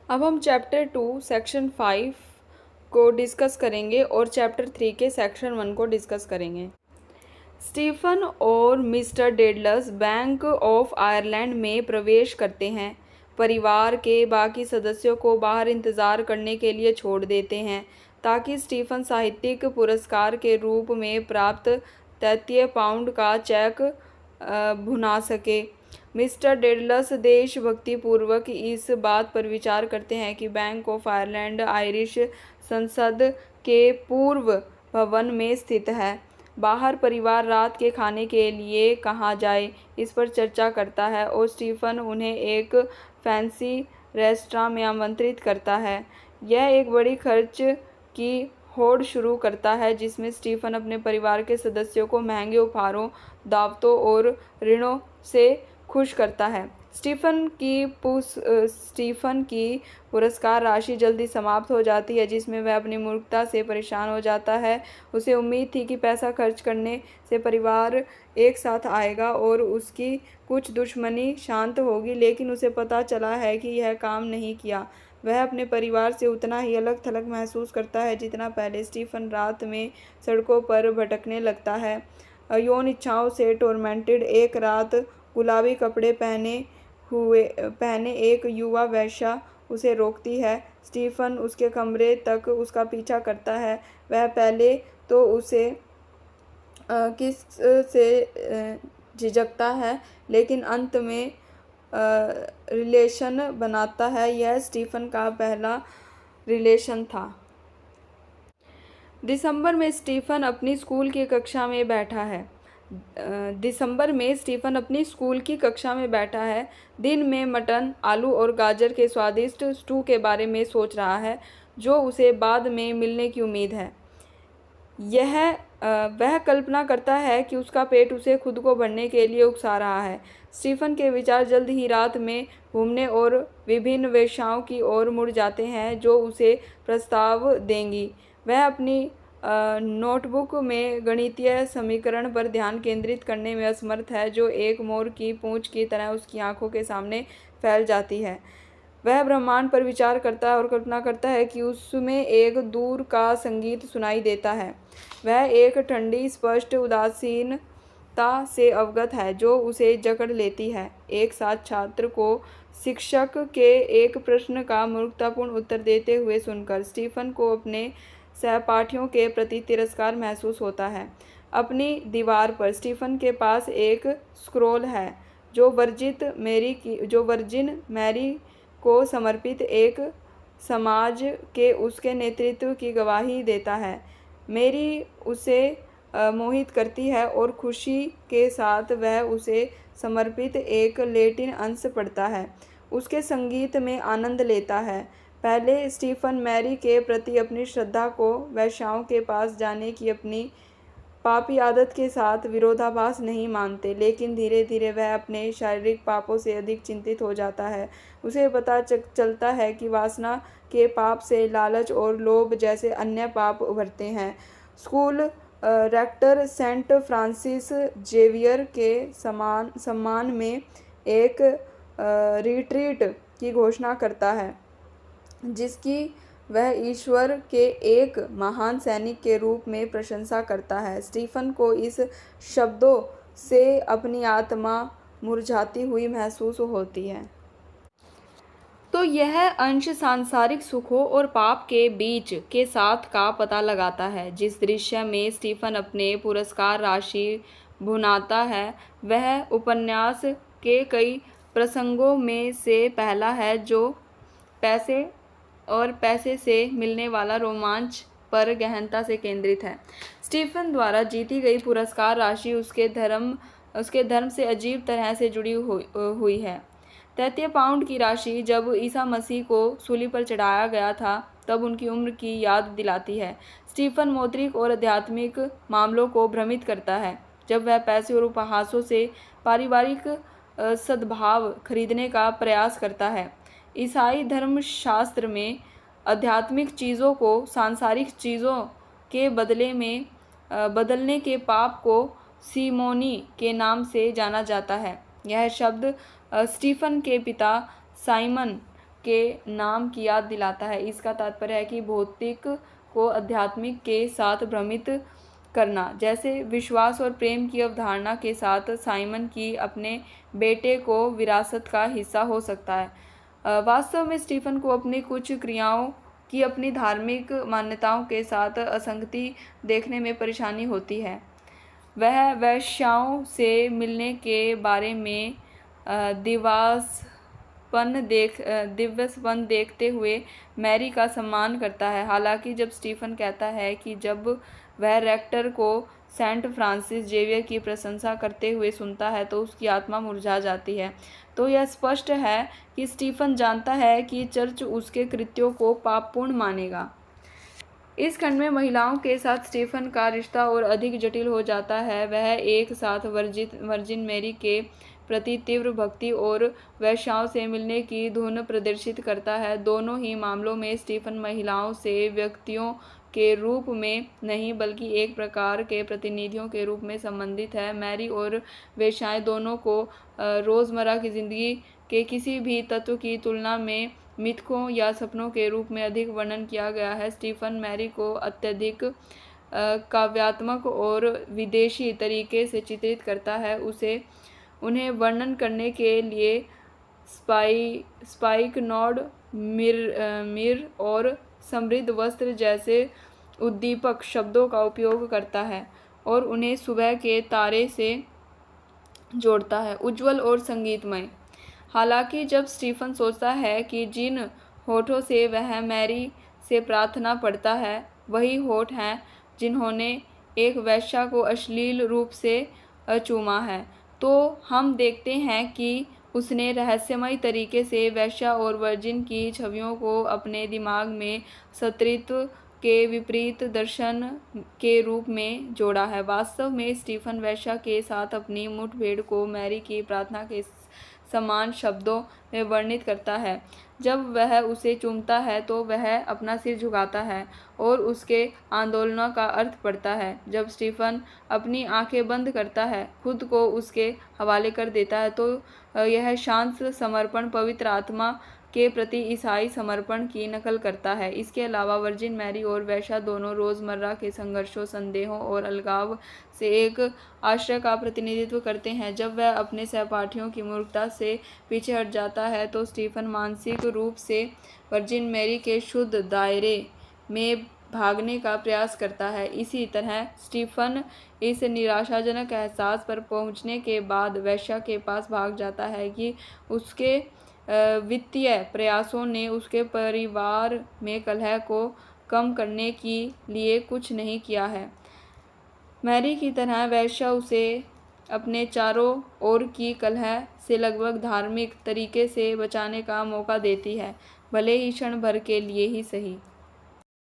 अब हम chapter 2 section 5 को डिस्कस करेंगे और चैप्टर 3 के सेक्शन 1 को डिस्कस करेंगे। स्टीफन और mister Daedalus bank of Ireland में प्रवेश करते हैं। परिवार के बाकी सदस्यों को बाहर इंतज़ार करने के लिए छोड़ देते हैं ताकि स्टीफन साहित्यिक पुरस्कार के रूप में प्राप्त 33 पाउंड का चेक भुना सके। मिस्टर डेडलस देशभक्तिपूर्वक इस बात पर विचार करते हैं कि बैंक ऑफ आयरलैंड आयरिश संसद के पूर्व भवन में स्थित है। बाहर परिवार रात के खाने के लिए कहाँ जाए, इस पर चर्चा करता है और स्टीफन उन्हें एक फैंसी रेस्टोरेंट में आमंत्रित करता है। यह एक बड़ी खर्च की होड़ शुरू करता है जिसमें स्टीफन अपने परिवार के सदस्यों को महंगे उपहारों, दावतों और ऋणों से खुश करता है। स्टीफन की पुरस्कार राशि जल्दी समाप्त हो जाती है जिसमें वह अपनी मूर्खता से परेशान हो जाता है। उसे उम्मीद थी कि पैसा खर्च करने से परिवार एक साथ आएगा और उसकी कुछ दुश्मनी शांत होगी, लेकिन उसे पता चला है कि यह काम नहीं किया। वह अपने परिवार से उतना ही अलग थलग महसूस करता है जितना पहले। स्टीफन रात में सड़कों पर भटकने लगता है, यौन इच्छाओं से टोर्मेंटेड। एक रात गुलाबी कपड़े पहने एक युवा वेश्या उसे रोकती है। स्टीफन उसके कमरे तक उसका पीछा करता है। वह पहले तो उसे किस से झिझकता है, लेकिन अंत में रिलेशन बनाता है। यह स्टीफन का पहला रिलेशन था। दिसंबर में स्टीफन अपनी स्कूल की कक्षा में बैठा है। दिन में मटन, आलू और गाजर के स्वादिष्ट स्टू के बारे में सोच रहा है जो उसे बाद में मिलने की उम्मीद है। वह कल्पना करता है कि उसका पेट उसे खुद को भरने के लिए उकसा रहा है। स्टीफन के विचार जल्द ही रात में घूमने और विभिन्न वेश्याओं की ओर मुड़ जाते हैं जो उसे प्रस्ताव देंगी। वह अपनी नोटबुक में गणितीय समीकरण पर ध्यान केंद्रित करने में असमर्थ है जो एक मोर की पूंछ की तरह उसकी आंखों के सामने फैल जाती है। वह ब्रह्मांड पर विचार करता है और कल्पना करता है कि उसमें एक दूर का संगीत सुनाई देता है। वह एक ठंडी स्पष्ट उदासीनता से अवगत है जो उसे जकड़ लेती है। एक साथ छात्र को शिक्षक के एक प्रश्न का मूर्खतापूर्ण उत्तर देते हुए सुनकर स्टीफन को अपने सहपाठियों के प्रति तिरस्कार महसूस होता है। अपनी दीवार पर स्टीफन के पास एक स्क्रॉल है जो वर्जिन मैरी को समर्पित एक समाज के उसके नेतृत्व की गवाही देता है। मैरी उसे मोहित करती है और खुशी के साथ वह उसे समर्पित एक लैटिन अंश पढ़ता है, उसके संगीत में आनंद लेता है। पहले स्टीफन मैरी के प्रति अपनी श्रद्धा को वेश्याओं के पास जाने की अपनी पापी आदत के साथ विरोधाभास नहीं मानते, लेकिन धीरे धीरे वह अपने शारीरिक पापों से अधिक चिंतित हो जाता है। उसे पता चलता है कि वासना के पाप से लालच और लोभ जैसे अन्य पाप उभरते हैं। School rector Saint Francis Xavier के सम्मान में एक रिट्रीट की घोषणा करता है जिसकी वह ईश्वर के एक महान सैनिक के रूप में प्रशंसा करता है। स्टीफन को इस शब्दों से अपनी आत्मा मुरझाती हुई महसूस होती है। तो यह अंश सांसारिक सुखों और पाप के बीच के साथ का पता लगाता है। जिस दृश्य में स्टीफन अपने पुरस्कार राशि भुनाता है वह उपन्यास के कई प्रसंगों में से पहला है जो पैसे से मिलने वाला रोमांच पर गहनता से केंद्रित है। स्टीफन द्वारा जीती गई पुरस्कार राशि उसके धर्म से अजीब तरह से जुड़ी हुई है। 33 पाउंड की राशि जब ईसा मसीह को सूली पर चढ़ाया गया था तब उनकी उम्र की याद दिलाती है। स्टीफन मौद्रिक और आध्यात्मिक मामलों को भ्रमित करता है जब वह पैसे और उपहासों से पारिवारिक सद्भाव खरीदने का प्रयास करता है। ईसाई धर्मशास्त्र में आध्यात्मिक चीज़ों को सांसारिक चीज़ों के बदलने के पाप को सीमोनी के नाम से जाना जाता है। यह शब्द स्टीफन के पिता साइमन के नाम की याद दिलाता है। इसका तात्पर्य है कि भौतिक को आध्यात्मिक के साथ भ्रमित करना। जैसे विश्वास और प्रेम की अवधारणा के साथ साइमन की अपने बेटे को विरासत का हिस्सा हो सकता है। वास्तव में स्टीफन को अपनी कुछ क्रियाओं की अपनी धार्मिक मान्यताओं के साथ असंगति देखने में परेशानी होती है। वह वेश्याओं से मिलने के बारे में दिव्यस्पन देखते हुए मैरी का सम्मान करता है। हालांकि जब स्टीफन कहता है कि जब वह रेक्टर को सेंट फ्रांसिस जेवियर की प्रशंसा करते हुए सुनता है तो उसकी आत्मा मुरझा जाती है, तो यह स्पष्ट है कि स्टीफन जानता है कि चर्च उसके कृत्यों को पापपूर्ण मानेगा। इस खंड में महिलाओं के साथ स्टीफन का रिश्ता और अधिक जटिल हो जाता है। वह एक साथ वर्जिन मैरी के प्रति तीव्र भक्ति और वेश्याओं से मिलने की धुन प्रदर्शित करता है। दोनों ही मामलों में स्टीफन महिलाओं से व्यक्तियों के रूप में नहीं बल्कि एक प्रकार के प्रतिनिधियों के रूप में संबंधित है। मैरी और वेश्याएं दोनों को रोज़मर्रा की ज़िंदगी के किसी भी तत्व की तुलना में मिथकों या सपनों के रूप में अधिक वर्णन किया गया है। स्टीफन मैरी को अत्यधिक काव्यात्मक और विदेशी तरीके से चित्रित करता है। उन्हें वर्णन करने के लिए स्पाइकनॉड, मिर और समृद्ध वस्त्र जैसे उद्दीपक शब्दों का उपयोग करता है और उन्हें सुबह के तारे से जोड़ता है, उज्ज्वल और संगीतमय। हालांकि जब स्टीफन सोचता है कि जिन होठों से वह मैरी से प्रार्थना पढ़ता है वही होठ हैं जिन्होंने एक वेश्या को अश्लील रूप से चूमा है, तो हम देखते हैं कि उसने रहस्यमय तरीके से वेश्या और वर्जिन की छवियों को अपने दिमाग में सतीत्व के विपरीत दर्शन के रूप में जोड़ा है। वास्तव में स्टीफन वेश्या के साथ अपनी मुठभेड़ को मैरी की प्रार्थना के समान शब्दों में वर्णित करता है। जब वह उसे चूमता है तो वह अपना सिर झुकाता है और उसके आंदोलनों का अर्थ पढ़ता है। जब स्टीफन अपनी आंखें बंद करता है, खुद को उसके हवाले कर देता है, तो यह शांत समर्पण पवित्र आत्मा के प्रति ईसाई समर्पण की नकल करता है। इसके अलावा वर्जिन मैरी और वेश्या दोनों रोज़मर्रा के संघर्षों, संदेहों और अलगाव से एक आश्रय का प्रतिनिधित्व करते हैं। जब वह अपने सहपाठियों की मूर्खता से पीछे हट जाता है तो स्टीफन मानसिक रूप से वर्जिन मैरी के शुद्ध दायरे में भागने का प्रयास करता है। इसी तरह स्टीफन इस निराशाजनक एहसास पर पहुंचने के बाद वेश्या के पास भाग जाता है कि उसके वित्तीय प्रयासों ने उसके परिवार में कलह को कम करने के लिए कुछ नहीं किया है। मैरी की तरह वेश्या उसे अपने चारों ओर की कलह से लगभग धार्मिक तरीके से बचाने का मौका देती है, भले ही क्षण भर के लिए ही सही।